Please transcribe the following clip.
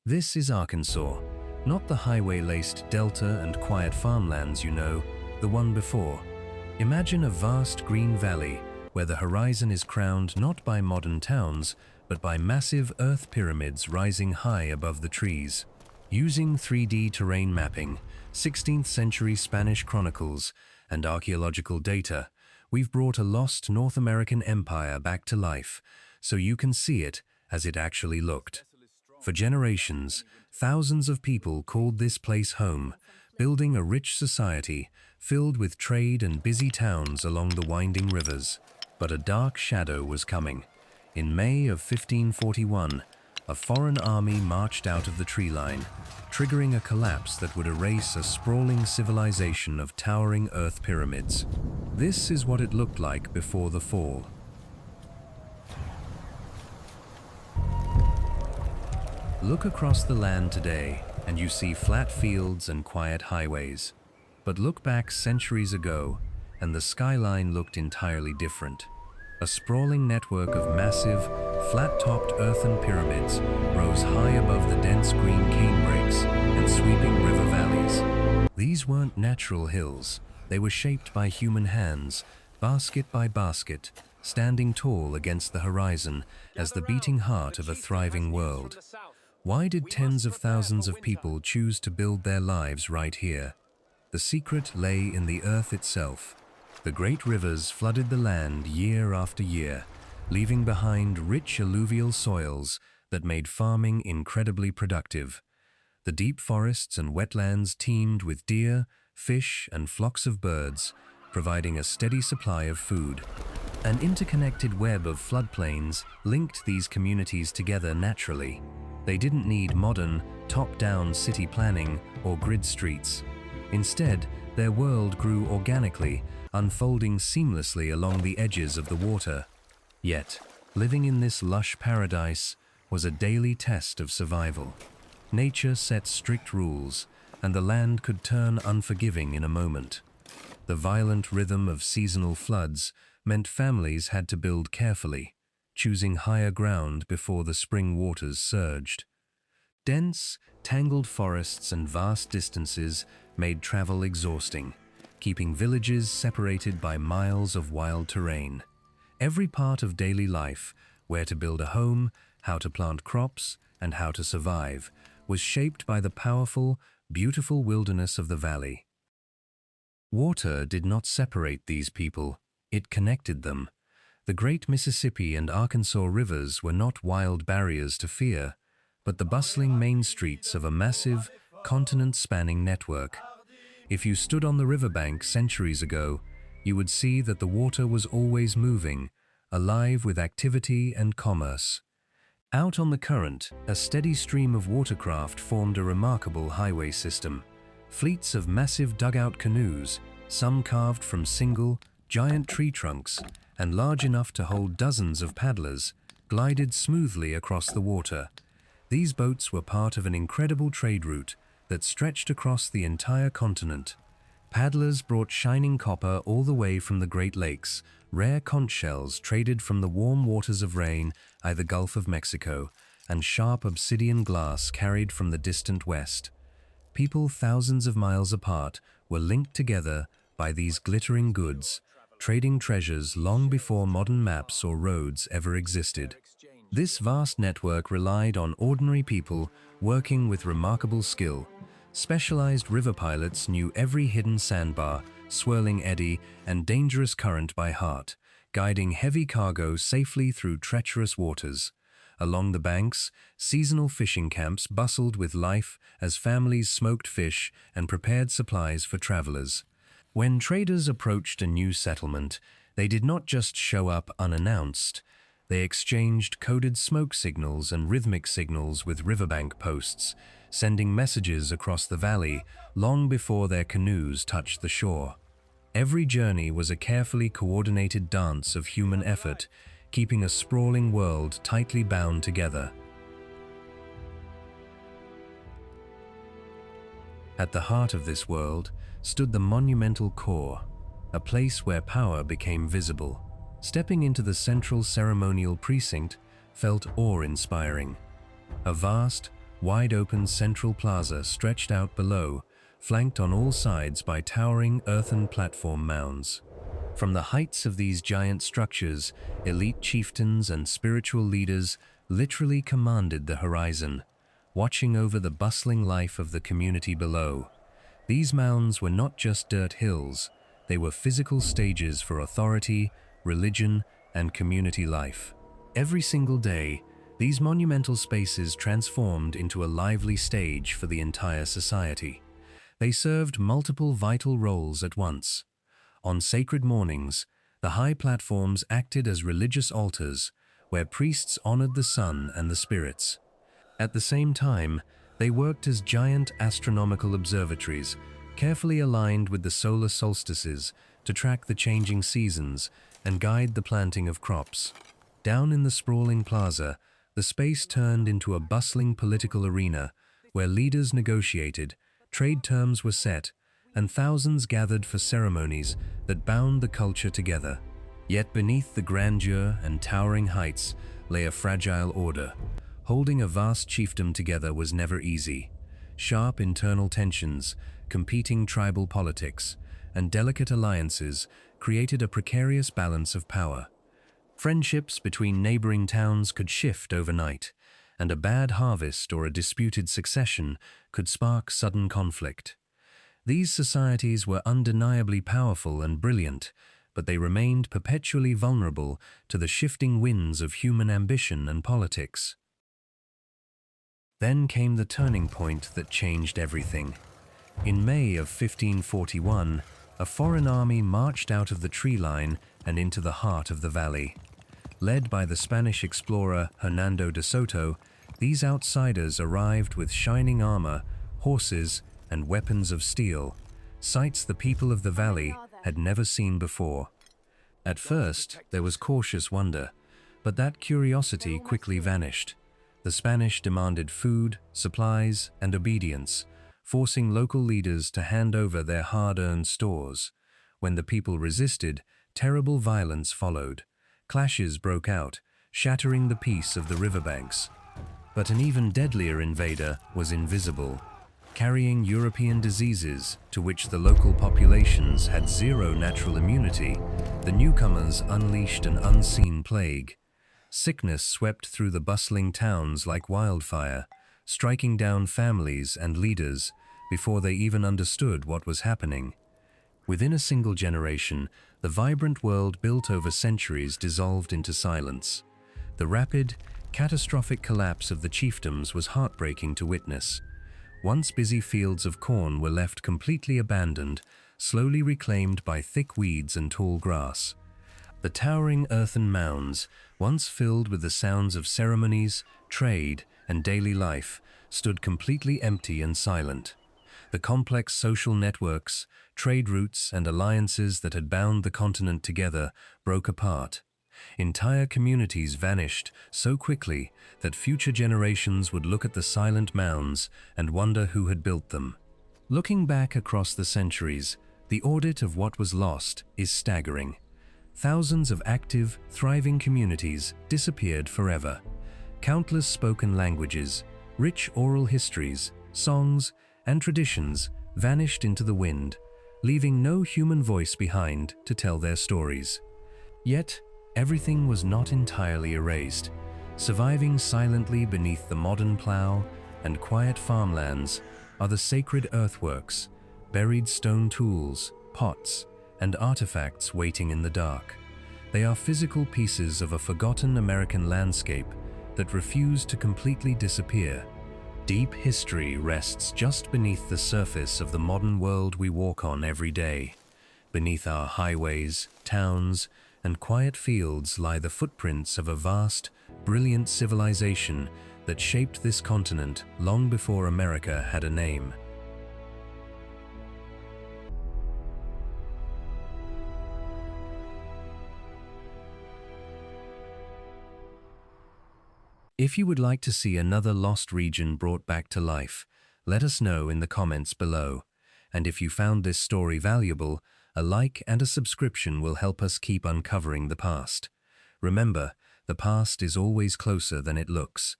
This is Arkansas, not the highway-laced delta and quiet farmlands you know, the one before. Imagine a vast green valley where the horizon is crowned not by modern towns, but by massive earth pyramids rising high above the trees. Using 3D terrain mapping, 16th century Spanish chronicles, and archaeological data, we've brought a lost North American empire back to life, so you can see it as it actually looked. For generations, thousands of people called this place home, building a rich society filled with trade and busy towns along the winding rivers. But a dark shadow was coming. In May of 1541, a foreign army marched out of the tree line, triggering a collapse that would erase a sprawling civilization of towering earth pyramids. This is what it looked like before the fall. Look across the land today, and you see flat fields and quiet highways. But look back centuries ago, and the skyline looked entirely different. A sprawling network of massive, flat-topped earthen pyramids rose high above the dense green canebrakes and sweeping river valleys. These weren't natural hills. They were shaped by human hands, basket by basket, standing tall against the horizon as the beating heart of a thriving world. Why did tens of thousands of people choose to build their lives right here? The secret lay in the earth itself. The great rivers flooded the land year after year, leaving behind rich alluvial soils that made farming incredibly productive. The deep forests and wetlands teemed with deer, fish, and flocks of birds, providing a steady supply of food. An interconnected web of floodplains linked these communities together naturally. They didn't need modern, top-down city planning or grid streets. Instead, their world grew organically, unfolding seamlessly along the edges of the water. Yet, living in this lush paradise was a daily test of survival. Nature set strict rules, and the land could turn unforgiving in a moment. The violent rhythm of seasonal floods meant families had to build carefully, choosing higher ground before the spring waters surged. Dense, tangled forests and vast distances made travel exhausting, keeping villages separated by miles of wild terrain. Every part of daily life, where to build a home, how to plant crops, and how to survive, was shaped by the powerful, beautiful wilderness of the valley. Water did not separate these people, it connected them. The great Mississippi and Arkansas rivers were not wild barriers to fear, but the bustling main streets of a massive, continent-spanning network. If you stood on the riverbank centuries ago, you would see that the water was always moving, alive with activity and commerce. Out on the current, a steady stream of watercraft formed a remarkable highway system. Fleets of massive dugout canoes, some carved from single, giant tree trunks, and large enough to hold dozens of paddlers, glided smoothly across the water. These boats were part of an incredible trade route that stretched across the entire continent. Paddlers brought shining copper all the way from the Great Lakes, rare conch shells traded from the warm waters of rain, the Gulf of Mexico, and sharp obsidian glass carried from the distant west. People thousands of miles apart were linked together by these glittering goods, trading treasures long before modern maps or roads ever existed. This vast network relied on ordinary people working with remarkable skill. Specialized river pilots knew every hidden sandbar, swirling eddy, and dangerous current by heart, guiding heavy cargo safely through treacherous waters. Along the banks, seasonal fishing camps bustled with life as families smoked fish and prepared supplies for travelers. When traders approached a new settlement, they did not just show up unannounced. They exchanged coded smoke signals and rhythmic signals with riverbank posts, sending messages across the valley long before their canoes touched the shore. Every journey was a carefully coordinated dance of human effort, keeping a sprawling world tightly bound together. At the heart of this world stood the monumental core, a place where power became visible. Stepping into the central ceremonial precinct felt awe-inspiring. A vast, wide-open central plaza stretched out below, flanked on all sides by towering earthen platform mounds. From the heights of these giant structures, elite chieftains and spiritual leaders literally commanded the horizon, watching over the bustling life of the community below. These mounds were not just dirt hills, they were physical stages for authority, religion, and community life. Every single day, these monumental spaces transformed into a lively stage for the entire society. They served multiple vital roles at once. On sacred mornings, the high platforms acted as religious altars where priests honored the sun and the spirits. At the same time, they worked as giant astronomical observatories, carefully aligned with the solar solstices to track the changing seasons and guide the planting of crops. Down in the sprawling plaza, the space turned into a bustling political arena where leaders negotiated, trade terms were set, and thousands gathered for ceremonies that bound the culture together. Yet beneath the grandeur and towering heights lay a fragile order. Holding a vast chiefdom together was never easy. Sharp internal tensions, competing tribal politics, and delicate alliances created a precarious balance of power. Friendships between neighboring towns could shift overnight, and a bad harvest or a disputed succession could spark sudden conflict. These societies were undeniably powerful and brilliant, but they remained perpetually vulnerable to the shifting winds of human ambition and politics. Then came the turning point that changed everything. In May of 1541, a foreign army marched out of the tree line and into the heart of the valley. Led by the Spanish explorer Hernando de Soto, these outsiders arrived with shining armor, horses, and weapons of steel, sights the people of the valley had never seen before. At first, there was cautious wonder, but that curiosity quickly vanished. The Spanish demanded food, supplies, and obedience, forcing local leaders to hand over their hard-earned stores. When the people resisted, terrible violence followed. Clashes broke out, shattering the peace of the riverbanks. But an even deadlier invader was invisible, carrying European diseases to which the local populations had zero natural immunity. The newcomers unleashed an unseen plague. Sickness swept through the bustling towns like wildfire, striking down families and leaders before they even understood what was happening. Within a single generation, the vibrant world built over centuries dissolved into silence. The rapid, catastrophic collapse of the chiefdoms was heartbreaking to witness. Once busy fields of corn were left completely abandoned, slowly reclaimed by thick weeds and tall grass. The towering earthen mounds, once filled with the sounds of ceremonies, trade, and daily life, stood completely empty and silent. The complex social networks, trade routes, and alliances that had bound the continent together broke apart. Entire communities vanished so quickly that future generations would look at the silent mounds and wonder who had built them. Looking back across the centuries, the audit of what was lost is staggering. Thousands of active, thriving communities disappeared forever. Countless spoken languages, rich oral histories, songs, and traditions vanished into the wind, leaving no human voice behind to tell their stories. Yet, everything was not entirely erased. Surviving silently beneath the modern plow and quiet farmlands are the sacred earthworks, buried stone tools, pots, and artifacts waiting in the dark. They are physical pieces of a forgotten American landscape that refuse to completely disappear. Deep history rests just beneath the surface of the modern world we walk on every day. Beneath our highways, towns, and quiet fields lie the footprints of a vast, brilliant civilization that shaped this continent long before America had a name. If you would like to see another lost region brought back to life, let us know in the comments below. And if you found this story valuable, a like and a subscription will help us keep uncovering the past. Remember, the past is always closer than it looks.